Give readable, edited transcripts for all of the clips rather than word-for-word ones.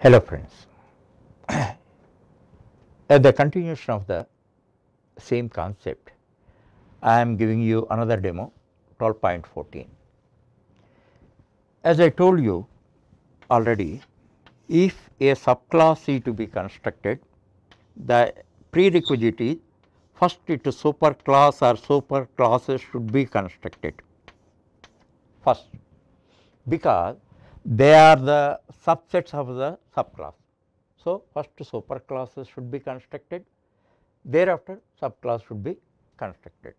Hello friends, at the continuation of the same concept, I am giving you another demo 12.14. As I told you already, if a subclass is to be constructed, the prerequisite is first it superclass or superclasses should be constructed first, because they are the subsets of the subclass. So, first superclasses should be constructed, thereafter subclass should be constructed.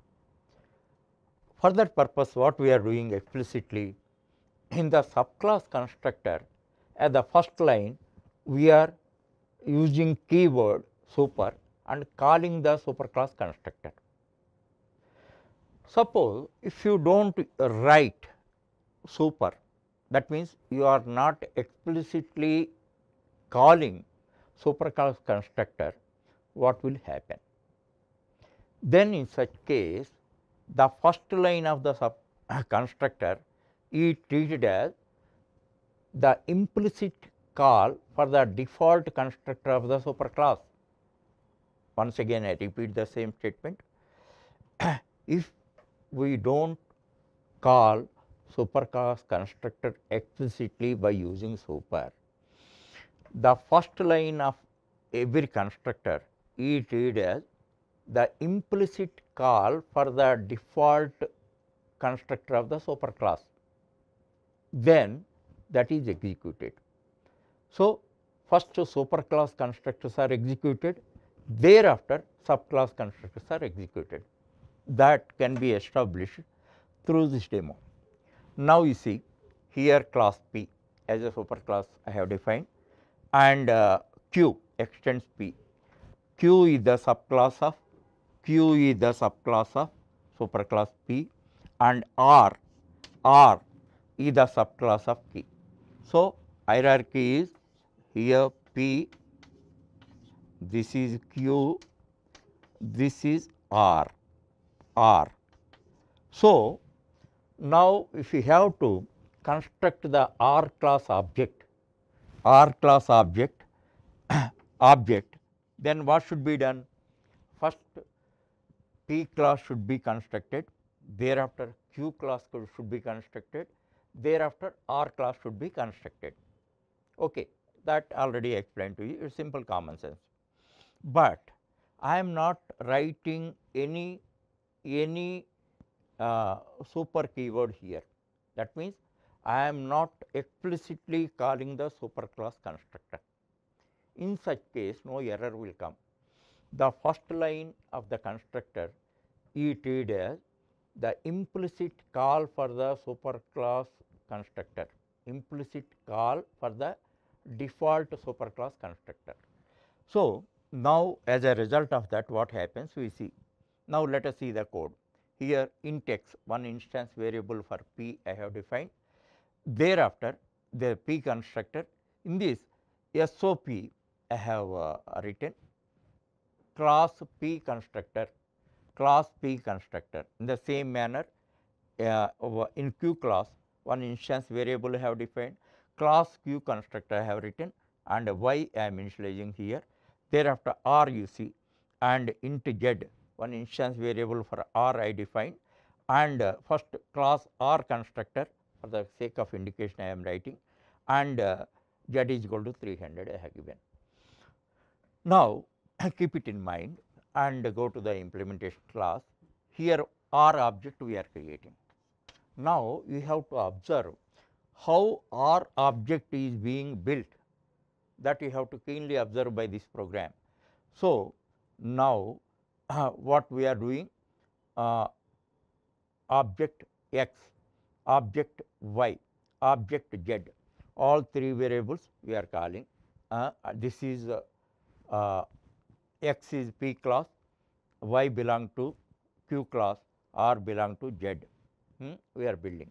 For that purpose, what we are doing explicitly in the subclass constructor, at the first line we are using keyword super and calling the superclass constructor. Suppose if you do not write super, that means you are not explicitly calling superclass constructor, what will happen? Then in such case, the first line of the constructor is treated as the implicit call for the default constructor of the superclass. Once again I repeat the same statement. If we do not call superclass constructor explicitly by using super, the first line of every constructor is treated as the implicit call for the default constructor of the superclass, then that is executed. So, first superclass constructors are executed, thereafter subclass constructors are executed. That can be established through this demo. Now, you see here class P as a superclass I have defined, and Q extends P. Q is the subclass of superclass P, and R is the subclass of P. So, hierarchy is here P, this is Q, this is R. So, now if you have to construct the R class object, then what should be done? First P class should be constructed, thereafter Q class should be constructed, thereafter R class should be constructed. Okay, that already explained to you, it is simple common sense. But I am not writing any super keyword here. That means I am not explicitly calling the superclass constructor. In such case, no error will come. The first line of the constructor is treated as the implicit call for the superclass constructor, implicit call for the default superclass constructor. So, now as a result of that, what happens we see. Now, let us see the code. Here int x, one instance variable for P I have defined, thereafter the P constructor. In this SOP I have written class P constructor, in the same manner in Q class one instance variable I have defined, class Q constructor I have written, and y I am initializing here. Thereafter R you see, and int z, one instance variable for R I defined, and first class R constructor, for the sake of indication I am writing, and z is equal to 300 I have given. Now, keep it in mind and go to the implementation class. Here R object we are creating. Now, you have to observe how R object is being built, that you have to keenly observe by this program. So, now what we are doing, object x, object y, object z, all three variables we are calling. This is x is P class, y belong to Q class, R belong to z. We are building.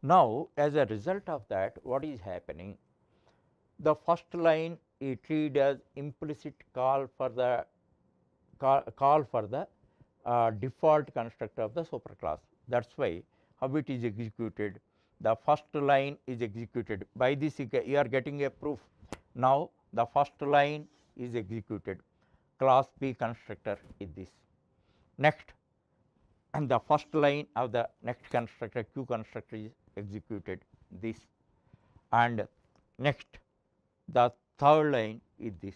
Now, as a result of that, what is happening? The first line is treated as implicit call for the default constructor of the superclass. That is why how it is executed. The first line is executed. By this you are getting a proof Now, the first line is executed, class P constructor is this. Next, and the first line of the next constructor Q constructor is executed this, and next the third line is this.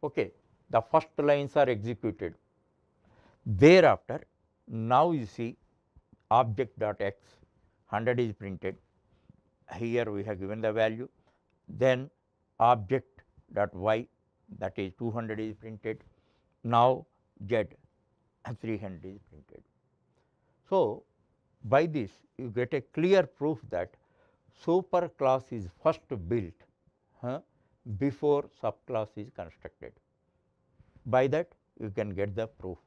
Okay. The first lines are executed. Thereafter, now you see object dot x 100 is printed, here we have given the value, then object dot y, that is 200 is printed, now z 300 is printed. So, by this you get a clear proof that super class is first built before subclass is constructed. By that you can get the proof.